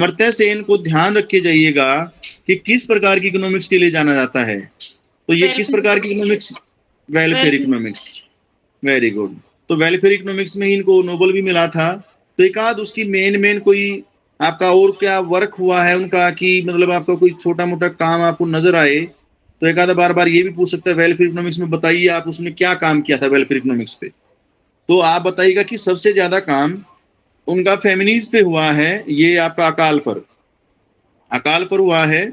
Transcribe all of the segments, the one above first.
अमर्त्य सेन को ध्यान रखे जाइएगा कि किस प्रकार की इकोनॉमिक्स के लिए जाना जाता है। तो ये किस प्रकार की economics? Welfare economics. Very good. तो वेलफेयर इकोनॉमिक्स में इनको नोबेल भी मिला था। तो एक आध उसकी मेन कोई आपका और क्या वर्क हुआ है उनका, कि मतलब आपका कोई छोटा मोटा काम आपको नजर आए तो एक आधा बार ये भी पूछ सकता है वेलफेयर इकोनॉमिक्स में बताइए आप उसने क्या काम किया था वेलफेयर इकोनॉमिक्स पे। तो आप बताइएगा कि सबसे ज्यादा काम उनका फेमिनीज पे हुआ है, ये आपका अकाल पर हुआ है।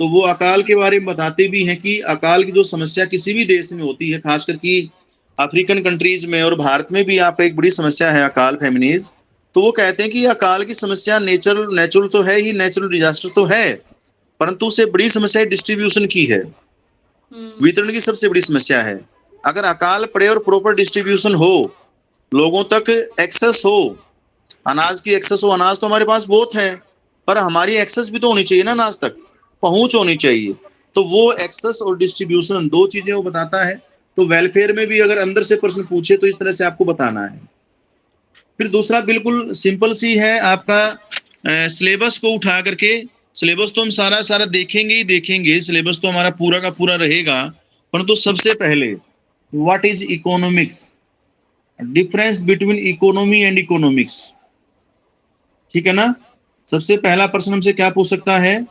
तो वो अकाल के बारे में बताते भी हैं कि अकाल की जो समस्या किसी भी देश में होती है, खासकर कि अफ्रीकन कंट्रीज में और भारत में भी आपका एक बड़ी समस्या है अकाल, फेमिनीज। तो वो कहते हैं कि अकाल की समस्या नेचुरल तो है ही, नेचुरल डिजास्टर तो है, परंतु उससे बड़ी समस्या डिस्ट्रीब्यूशन की है, वितरण की सबसे बड़ी समस्या है। अगर अकाल पड़े और प्रॉपर डिस्ट्रीब्यूशन हो, लोगों तक एक्सेस हो, अनाज की एक्सेस हो, अनाज तो हमारे पास बहुत है, पर हमारी एक्सेस भी तो होनी चाहिए ना, अनाज तक पहुंच होनी चाहिए। तो वो एक्सेस और डिस्ट्रीब्यूशन दो चीजें वो बताता है। तो वेलफेयर में भी अगर अंदर से प्रश्न पूछे तो इस तरह से आपको बताना है। फिर दूसरा बिल्कुल सिंपल सी है आपका, सिलेबस को उठा करके, सिलेबस तो हम सारा देखेंगे ही देखेंगे, सिलेबस तो हमारा पूरा का पूरा रहेगा, परंतु सबसे पहले what is economics, difference between economy and economics. ठीक है ना। सबसे पहला प्रश्न हमसे क्या पूछ सकता है,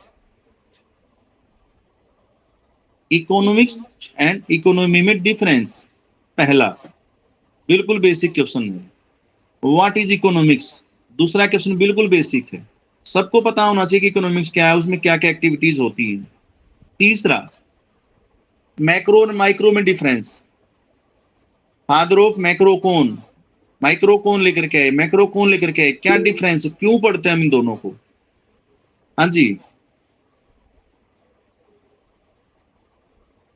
इकोनॉमिक्स एंड इकोनॉमी में डिफरेंस। पहला बिल्कुल बेसिक क्वेश्चन है, व्हाट इज इकोनॉमिक्स। दूसरा क्वेश्चन बिल्कुल बेसिक है, सबको पता होना चाहिए कि इकोनॉमिक्स क्या है, उसमें क्या क्या एक्टिविटीज होती है। तीसरा मैक्रो और माइक्रो में डिफरेंस, फादर ऑफ मैक्रो कौन, माइक्रो कौन लेकर के आए, मैक्रो कौन लेकर के आए, क्या डिफरेंस, क्यों पढ़ते हैं हम इन दोनों को। हाँ जी,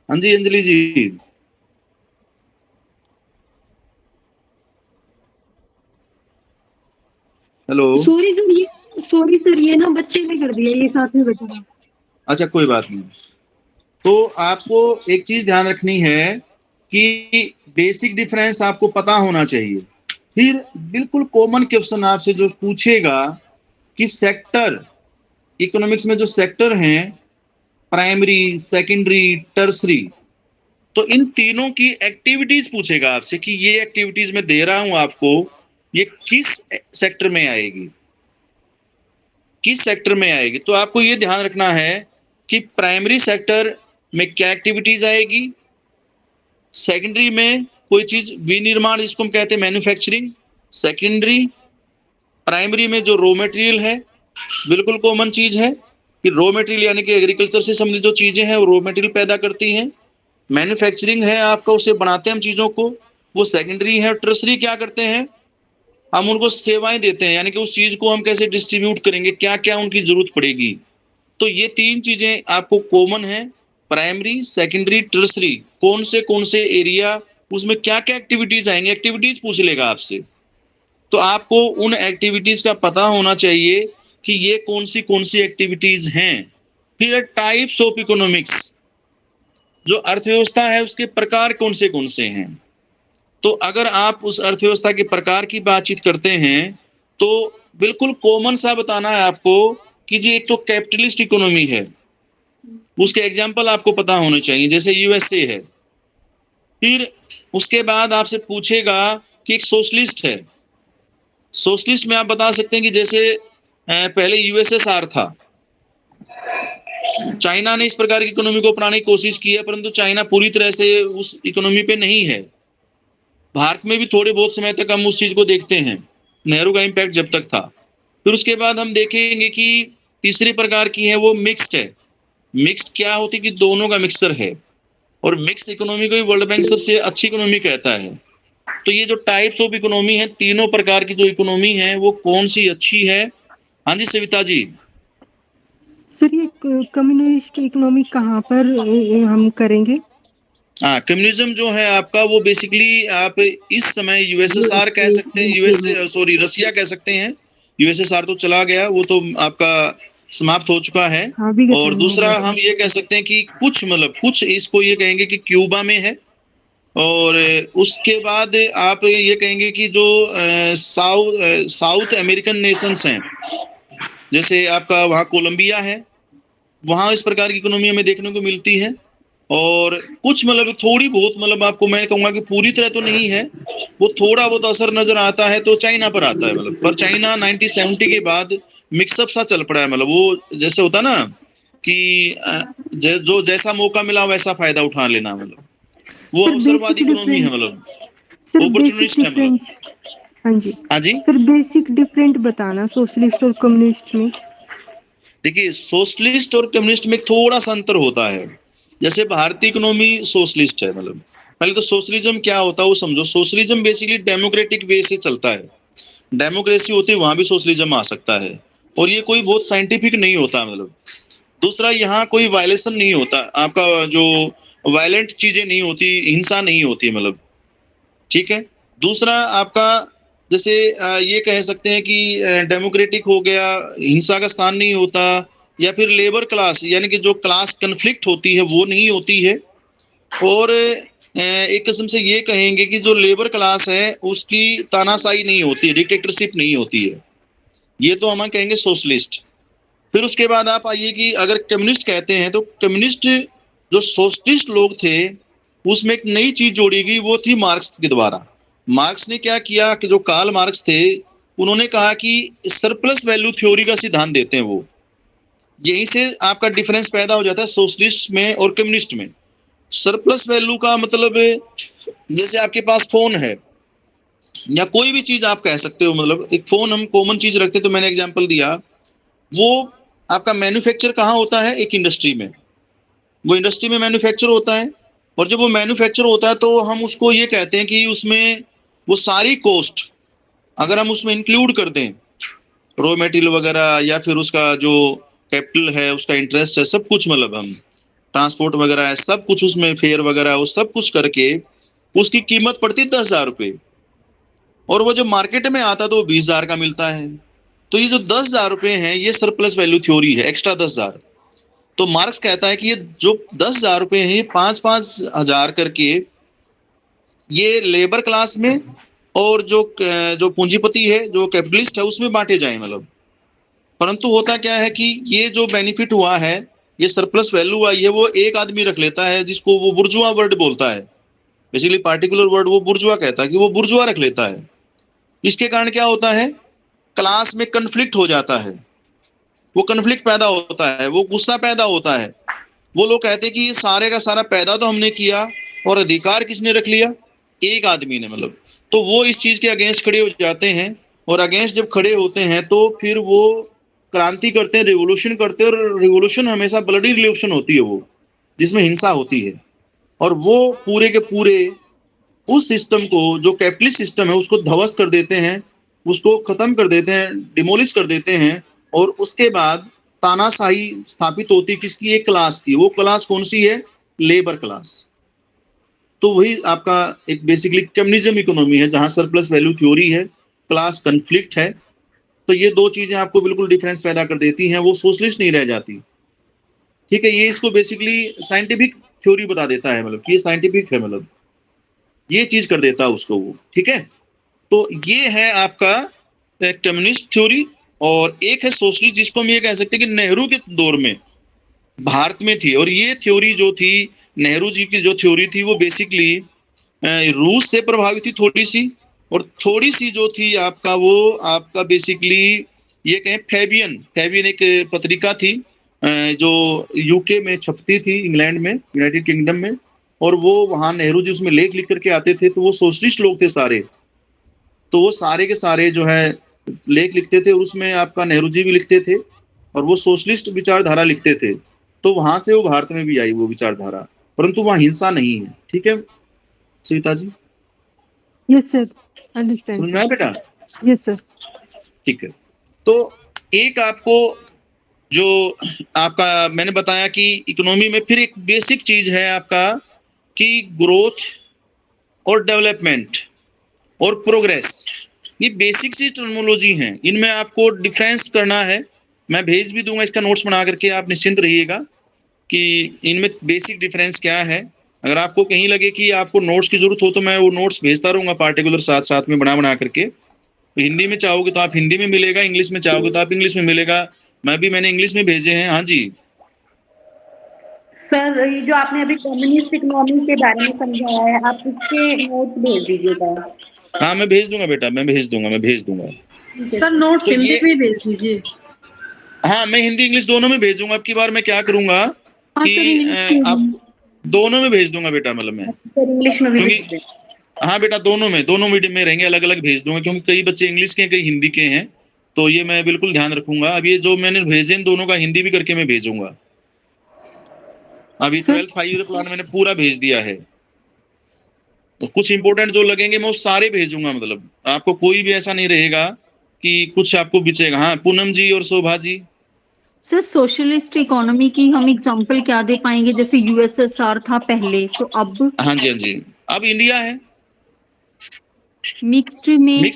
हाँ जी अंजलि जी। हेलो। सॉरी सर, ये ना बच्चे ने कर दिया, ये साथ में बैठा था। अच्छा कोई बात नहीं। तो आपको एक चीज ध्यान रखनी है कि बेसिक डिफरेंस आपको पता होना चाहिए। फिर बिल्कुल कॉमन क्वेश्चन आपसे जो पूछेगा कि सेक्टर, इकोनॉमिक्स में जो सेक्टर हैं, प्राइमरी, सेकेंडरी, टर्सरी, तो इन तीनों की एक्टिविटीज पूछेगा आपसे कि ये एक्टिविटीज मैं दे रहा हूं आपको, ये किस सेक्टर में आएगी, किस सेक्टर में आएगी। तो आपको ये ध्यान रखना है कि प्राइमरी सेक्टर में क्या एक्टिविटीज आएगी, सेकेंडरी में कोई चीज विनिर्माण जिसको हम कहते हैं मैन्युफैक्चरिंग, सेकेंडरी, प्राइमरी में जो रॉ मटेरियल है, बिल्कुल कॉमन चीज है कि रॉ मटेरियल यानी कि एग्रीकल्चर से संबंधित जो चीजें हैं वो रॉ मटेरियल पैदा करती हैं। मैन्युफैक्चरिंग है आपका, उससे बनाते हैं हम चीजों को, वो सेकेंडरी है। टर्सरी क्या करते हैं, हम उनको सेवाएं देते हैं, यानी कि उस चीज को हम कैसे डिस्ट्रीब्यूट करेंगे, क्या क्या उनकी जरूरत पड़ेगी। तो ये तीन चीजें आपको कॉमन है, प्राइमरी, सेकेंडरी, टर्सरी, कौन से एरिया, उसमें क्या क्या एक्टिविटीज आएंगे, एक्टिविटीज पूछ लेगा आपसे। तो आपको उन एक्टिविटीज का पता होना चाहिए कि ये कौन सी एक्टिविटीज हैं। फिर टाइप्स ऑफ इकोनॉमिक्स, जो अर्थव्यवस्था है उसके प्रकार कौन से हैं। तो अगर आप उस अर्थव्यवस्था के प्रकार की बातचीत करते हैं तो बिल्कुल कॉमन सा बताना है आपको कि जी एक तो कैपिटलिस्ट इकोनॉमी है, उसके एग्जाम्पल आपको पता होने चाहिए, जैसे यूएसए है। फिर उसके बाद आपसे पूछेगा कि एक सोशलिस्ट है, सोशलिस्ट में आप बता सकते हैं कि जैसे पहले यूएसएसआर था, चाइना ने इस प्रकार की इकोनॉमी को अपनाने की कोशिश की है, परंतु चाइना पूरी तरह से उस इकोनॉमी पे नहीं है। भारत में भी थोड़े बहुत समय तक हम उस चीज को देखते हैं, नेहरू का इम्पैक्ट जब तक था। फिर उसके बाद हम देखेंगे कि तीसरी प्रकार की है वो मिक्स्ड है। मिक्स्ड क्या होती है कि दोनों का मिक्सचर है, और मिक्स्ड इकोनॉमी को वर्ल्ड बैंक सबसे अच्छी इकोनॉमी कहता है। तो ये जो टाइप्स ऑफ इकोनॉमी है, तीनों प्रकार की जो इकोनॉमी है वो कौन सी अच्छी है। हाँ जी सविता जी। सर ये कम्युनिस्ट इकोनॉमी कहाँ पर हम करेंगे? हाँ, कम्युनिज्म जो है आपका वो बेसिकली आप इस समय यूएसएसआर कह सकते हैं, रसिया कह सकते हैं। यूएसएसआर तो चला गया, वो तो आपका समाप्त हो चुका है। हाँ, भी और दूसरा हम ये कह सकते हैं कि कुछ इसको ये कहेंगे कि क्यूबा में है। और उसके बाद आप ये कहेंगे कि जो साउथ अमेरिकन नेशंस हैं, जैसे आपका वहाँ कोलंबिया है, वहाँ इस प्रकार की इकोनॉमी हमें देखने को मिलती है। और कुछ मतलब थोड़ी बहुत मतलब आपको मैं कहूँगा कि पूरी तरह तो नहीं है, वो थोड़ा बहुत असर नजर आता है तो चाइना पर आता है मतलब। पर चाइना 1970 के बाद मिक्सअप सा चल पड़ा है मतलब। वो जैसे होता ना कि जो जैसा मौका मिला वैसा फायदा उठा लेना मतलब, वो सर अवसरवादी बेसिक इकोनॉमी है डिफरेंस, मतलब, सर बेसिक अपॉर्चुनिस्ट है मतलब। डिफरेंस, हाँ जी हाँ जी, सर, बेसिक डिफरेंट बताना सोशलिस्ट और कम्युनिस्ट में। देखिए सोशलिस्ट और कम्युनिस्ट में थोड़ा सा अंतर होता है। जैसे भारतीय इकोनॉमी सोशलिस्ट है मतलब। पहले तो सोशलिज्म क्या होता है वो समझो। सोशलिज्म बेसिकली डेमोक्रेटिक वे से चलता है। डेमोक्रेसी होती है वहां भी सोशलिज्म आ सकता है, और ये कोई बहुत साइंटिफिक नहीं होता मतलब। दूसरा, यहाँ कोई वायलेशन नहीं होता आपका, जो वायलेंट चीजें नहीं होती, हिंसा नहीं होती मतलब, ठीक है। दूसरा आपका जैसे ये कह सकते हैं कि डेमोक्रेटिक हो गया, हिंसा का स्थान नहीं होता, या फिर लेबर क्लास यानी कि जो क्लास कन्फ्लिक्ट होती है वो नहीं होती है। और एक किस्म से ये कहेंगे कि जो लेबर क्लास है उसकी तानाशाही नहीं होती है, डिक्टेटरशिप नहीं होती है। ये तो हम कहेंगे सोशलिस्ट। फिर उसके बाद आप आइए कि अगर कम्युनिस्ट कहते हैं तो कम्युनिस्ट जो सोशलिस्ट लोग थे उसमें एक नई चीज जोड़ी गई, वो थी मार्क्स के द्वारा। मार्क्स ने क्या किया कि जो कार्ल मार्क्स थे उन्होंने कहा कि सरप्लस वैल्यू थ्योरी का सिद्धांत देते हैं वो। यहीं से आपका डिफरेंस पैदा हो जाता है सोशलिस्ट में और कम्युनिस्ट में। सरप्लस वैल्यू का मतलब जैसे आपके पास फोन है या कोई भी चीज आप कह सकते हो मतलब, एक फोन हम कॉमन चीज रखते तो मैंने एग्जांपल दिया, वो आपका मैन्युफैक्चर कहाँ होता है, एक इंडस्ट्री में। वो इंडस्ट्री में मैन्युफैक्चर होता है, और जब वो मैन्युफैक्चर होता है तो हम उसको ये कहते हैं कि उसमें वो सारी कॉस्ट अगर हम उसमें इंक्लूड कर दें, रॉ मटेरियल वगैरह या फिर उसका जो कैपिटल है, उसका इंटरेस्ट है, सब कुछ मतलब हम ट्रांसपोर्ट वगैरह है, सब कुछ उसमें फेयर वगैरह वो सब कुछ करके उसकी कीमत पड़ती 10,000 रुपये। और वो जो मार्केट में आता तो वो 20,000 का मिलता है। तो ये जो 10,000 रुपये हैं ये सरप्लस वैल्यू थ्योरी है, एक्स्ट्रा 10,000। तो मार्क्स कहता है कि ये जो 10,000 रुपये हैं ये 5-5 हजार करके ये लेबर क्लास में और जो पूंजीपति है, जो कैपिटलिस्ट है, उसमें बांटे जाए मतलब। परंतु होता क्या है कि ये जो बेनिफिट हुआ है, ये सरप्लस वैल्यू आई है, वो एक आदमी रख लेता है जिसको वो बुर्जुआ वर्ड बोलता है। बेसिकली पार्टिकुलर वर्ड वो बुर्जुआ कहता है कि वो बुर्जुआ रख लेता है। इसके कारण क्या होता है, क्लास में कन्फ्लिक्ट हो जाता है, वो कन्फ्लिक्ट पैदा होता है, वो गुस्सा पैदा होता है। वो लोग कहते हैं कि ये सारे का सारा पैदा तो हमने किया और अधिकार किसने रख लिया, एक आदमी ने मतलब। तो वो इस चीज के अगेंस्ट खड़े हो जाते हैं, और अगेंस्ट जब खड़े होते हैं तो फिर वो क्रांति करते हैं, रिवोल्यूशन करते हैं। और रिवोल्यूशन हमेशा ब्लडी रिवोल्यूशन होती है वो, जिसमें हिंसा होती है। और वो पूरे के पूरे उस सिस्टम को, जो कैपिटलिस्ट सिस्टम है, उसको ध्वस्त कर देते हैं, उसको खत्म कर देते हैं, डिमोलिश कर देते हैं। और उसके बाद तानाशाही स्थापित होती है किसकी, एक क्लास की। वो क्लास कौन सी है, लेबर क्लास। तो वही आपका एक बेसिकली कम्युनिज्म इकोनॉमी है, जहां सरप्लस वैल्यू थ्योरी है, क्लास कन्फ्लिक्ट है। तो ये दो चीजें आपको बिल्कुल डिफरेंस पैदा कर देती हैं, वो सोशलिस्ट नहीं रह जाती। ठीक है, ये इसको बेसिकली साइंटिफिक थ्योरी बता देता है मतलब, ये साइंटिफिक है मतलब, ये चीज कर देता है उसको वो। ठीक है, तो ये है आपका कम्युनिस्ट थ्योरी। और एक है सोशलिस्ट, जिसको हम ये कह सकते हैं कि नेहरू के दौर में भारत में थी। और ये थ्योरी जो थी, नेहरू जी की जो थ्योरी थी, वो बेसिकली रूस से प्रभावित थी थोड़ी सी। और थोड़ी सी जो थी आपका, वो आपका बेसिकली ये कहें फैबियन, फैबियन एक पत्रिका थी जो यूके में छपती थी, इंग्लैंड में, यूनाइटेड किंगडम में। और वो वहां नेहरू जी उसमें लेख लिख करके आते थे। तो वो सोशलिस्ट लोग थे सारे, तो वो सारे के सारे जो है लेख लिखते थे, उसमें आपका नेहरू जी भी लिखते थे, और वो सोशलिस्ट विचारधारा लिखते थे। तो वहां से वो भारत में भी आई वो विचारधारा, परंतु वहां हिंसा नहीं है। ठीक है Savita ji, yes sir, understand समझ में आया सर। बेटा? Yes sir. ठीक है, तो एक आपको जो आपका मैंने बताया कि इकोनॉमी में फिर एक बेसिक चीज है आपका कि ग्रोथ और डेवलपमेंट और प्रोग्रेस। ये बेसिक सी टर्मिनोलॉजी हैं, इनमें आपको डिफरेंस करना है। मैं भेज भी दूंगा इसका नोट्स बना करके, आप निश्चिंत रहिएगा कि इनमें बेसिक डिफरेंस क्या है। अगर आपको कहीं लगे कि आपको नोट्स की जरूरत हो तो मैं वो नोट्स भेजता रहूंगा पार्टिकुलर, साथ साथ में बना बना करके। तो हिंदी में चाहोगे तो आप हिंदी में मिलेगा, इंग्लिश में चाहोगे तो आप इंग्लिश में मिलेगा। मैंने इंग्लिश में भेजे हैं। हाँ जी सर ये जो आपने अभी कम्युनिस्ट इकोनॉमी के बारे में समझाया है, आप उसके नोट्स भेज दीजिएगा। हाँ मैं भेज दूंगा बेटा, मैं भेज दूंगा। सर नोट्स तो हिंदी में भेज दीजिए। हाँ मैं हिंदी इंग्लिश दोनों में भेजूंगा। अब की बार मैं क्या करूंगा हाँ सर, कि इंग्लिश में आप दोनों में भेज दूंगा बेटा, मतलब मैं, सर इंग्लिश में भी भेज क्योंकि दें। हाँ बेटा दोनों मीडियम में रहेंगे, अलग अलग भेज दूंगा, क्योंकि कई बच्चे इंग्लिश के हैं, कई हिंदी के हैं, तो ये मैं बिल्कुल ध्यान रखूंगा। अब ये जो मैंने भेजे इन दोनों का हिंदी भी करके मैं भेजूंगा। अभी 12th 5 ईयर प्लान मैंने पूरा भेज दिया है, तो कुछ इंपॉर्टेंट जो लगेंगे मैं वो सारे भेजूंगा। मतलब आपको कोई भी ऐसा नहीं रहेगा कि कुछ आपको बिचेगा। हाँ पूनम जी और Shobha ji. Sir socialist economy की हम एग्जांपल क्या दे पाएंगे? जैसे यूएसएसआर था पहले, तो अब हाँ जी अब इंडिया है, मिक्स्ड में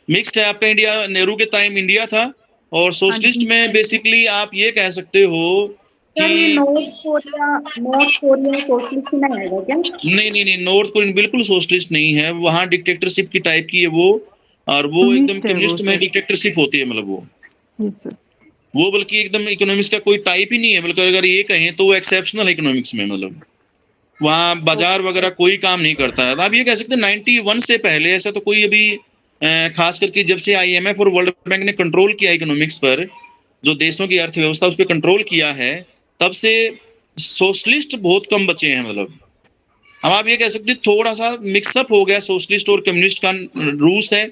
मिक्स्ड है आपका इंडिया। नेहरू के टाइम इंडिया था, और सोशलिस्ट जी। में बेसिकली आप ये कह सकते हो सर ये कि नॉर्थ कोरिया सोशलिस्ट में आएगा क्या? नहीं नॉर्थ कोरियन बिल्कुल सोशलिस्ट नहीं है, वहाँ डिक्टेटरशिप की टाइप की है वो, और वो एकदम कम्युनिस्ट में डिक्टेटरशिप होती है। मतलब वो बल्कि एकदम इकोनॉमिक्स का कोई टाइप ही नहीं है, बल्कि अगर ये कहें तो वो एक्सेप्शनल है इकोनॉमिक्स में। मतलब वहाँ बाजार वगैरह कोई काम नहीं करता है। आप ये कह सकते हैं 91 से पहले ऐसा तो कोई अभी खास करके जब से IMF और वर्ल्ड बैंक ने कंट्रोल किया इकोनॉमिक्स पर, जो देशों की अर्थव्यवस्था उस पर कंट्रोल किया है, तब से सोशलिस्ट बहुत कम बचे हैं। मतलब अब आप ये कह सकते हैं थोड़ा सा मिक्सअप हो गया सोशलिस्ट और कम्युनिस्ट का रूस है,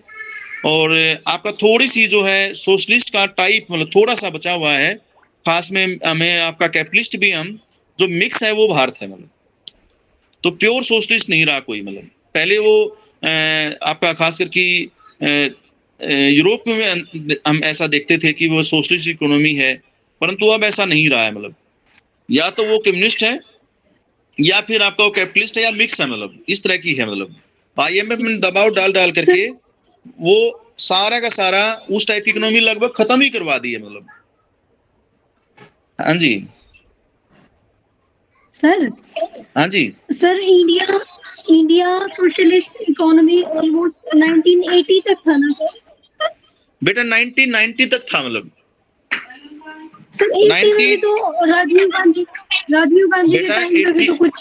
और आपका थोड़ी सी जो है सोशलिस्ट का टाइप मतलब थोड़ा सा बचा हुआ है। खास में हमें आपका कैपिटलिस्ट भी हम जो मिक्स है वो भारत है। मतलब तो प्योर सोशलिस्ट नहीं रहा कोई। मतलब पहले वो आपका खास करके यूरोप में हम ऐसा देखते थे कि वो सोशलिस्ट इकोनॉमी है, परंतु अब ऐसा नहीं रहा है। मतलब या तो वो कम्युनिस्ट है, या फिर आपका वो कैपिटलिस्ट है, या मिक्स है। मतलब इस तरह की है। मतलब IMF में दबाव डाल करके वो सारा का सारा उस टाइप की इकोनॉमी लगभग खत्म ही करवा दी है। मतलब हाँ जी सर हाँ जी sir India socialist economy almost 1980 तक था ना सर? बेटा 1990 तक था। मतलब सर 80 में भी तो राजीव गांधी के बेटा टाइम तक भी तो कुछ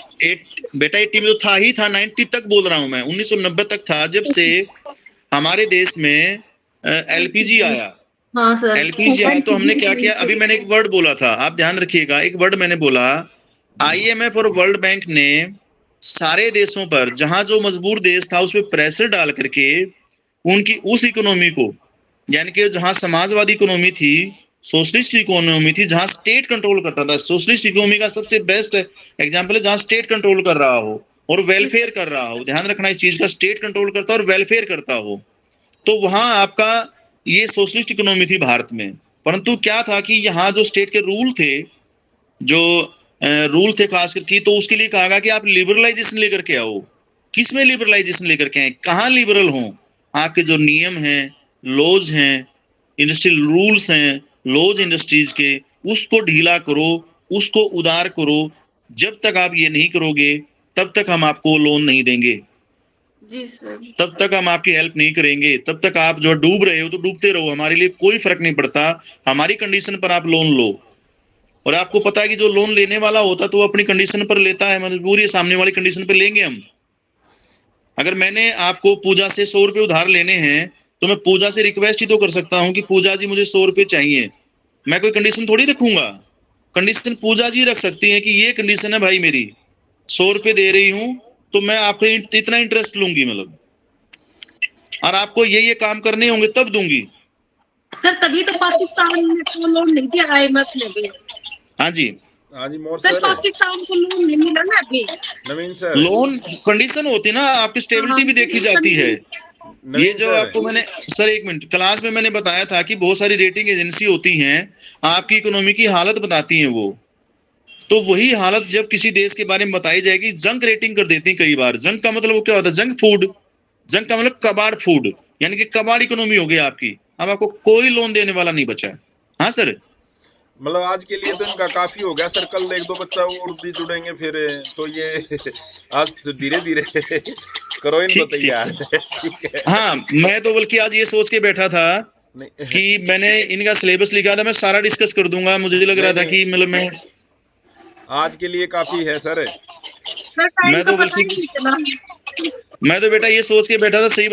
बेटा 80 में तो था ही था, 90 तक बोल रहा हूँ मैं, 1990 तक था, जब से हमारे देश में LPG आया। हाँ सर LPG आया तो हमने क्या किया, अभी मैंने एक वर्ड बोला था, आप ध्यान रखिएगा, एक वर्ड मैंने बोला, IMF और वर्ल्ड बैंक ने सारे देशों पर जहां जो मजबूर देश था उस पर प्रेशर डाल करके उनकी उस इकोनॉमी को, यानी कि जहां समाजवादी इकोनॉमी थी, सोशलिस्ट इकोनॉमी थी, जहां स्टेट कंट्रोल करता था। सोशलिस्ट इकोनॉमी का सबसे बेस्ट एग्जांपल है जहां स्टेट कंट्रोल कर रहा हो और वेलफेयर कर रहा हो। ध्यान रखना इस चीज का, स्टेट कंट्रोल करता हो और वेलफेयर करता हो, तो वहां आपका ये सोशलिस्ट इकोनॉमी थी भारत में। परंतु क्या था कि यहाँ जो स्टेट के रूल थे, जो रूल थे खास करके, तो उसके लिए कहा गया कि आप लिबरलाइजेशन लेकर के आओ। किसमें लिबरलाइजेशन लेकर के आए, कहाँ लिबरल हो? आपके जो नियम हैं, लॉज हैं, इंडस्ट्रियल रूल्स हैं, लॉज इंडस्ट्रीज के, उसको ढीला करो, उसको उदार करो। जब तक आप ये नहीं करोगे तब तक हम आपको लोन नहीं देंगे, जी सर। तब तक हम आपकी हेल्प नहीं करेंगे, तब तक आप जो डूब रहे हो तो डूबते रहो, हमारे लिए कोई फर्क नहीं पड़ता, हमारी कंडीशन पर आप लोन लो। और आपको पता है कि जो लोन लेने वाला होता है तो वो अपनी कंडीशन पर लेता है, मजबूरी है, सामने वाली कंडीशन पर लेंगे हम। अगर मैंने आपको पूजा से 100 रुपये उधार लेने हैं तो मैं पूजा से रिक्वेस्ट ही तो कर सकता हूँ कि पूजा जी मुझे 100 रुपये चाहिए, मैं कोई कंडीशन थोड़ी रखूंगा। कंडीशन पूजा जी रख सकती है कि ये कंडीशन है भाई मेरी, 100 रुपये दे रही हूँ तो मैं आपको इतना इंटरेस्ट लूंगी, मतलब, और आपको ये काम करने होंगे तब दूंगी। सर तभी तो पाकिस्तान में तो लोन नहीं दिया IMF ने भी। हाँ जी मोर सर पाकिस्तान को लोन नहीं मिला ना अभी। नवीन सर, लोन कंडीशन होती ना, आपकी स्टेबिलिटी भी देखी जाती है। ये जो आपको मैंने सर एक मिनट क्लास में मैंने बताया था कि बहुत सारी रेटिंग एजेंसी होती हैं, आपकी इकोनॉमी की हालत बताती हैं वो, तो वही हालत जब किसी देश के बारे में बताई जाएगी, जंक रेटिंग कर देती है कई बार। जंक का मतलब वो क्या होता है, जंक फूड, जंक का मतलब कबाड़ फूड, यानी कि कबाड़ इकोनॉमी हो गई आपकी। अब आपको कोई लोन देने वाला नहीं बचा है। हाँ सर, मतलब आज के लिए तो इनका काफी हो गया सर, कल 1-2 बच्चा और भी जुड़ेंगे फिर, तो ये आज धीरे धीरे करो इनको तैयार। ठीक है। हाँ मैं तो बल्कि आज ये सोच के बैठा था नहीं कि मैंने इनका सिलेबस लिखा था, मैं सारा डिस्कस कर दूंगा। मुझे लग रहा था कि मतलब मैं आज के लिए काफी है सर। सर टाइम मैं का तो पता ही बल्कि नहीं चला। मैं तो बेटा ये सोच के बैठा था, सही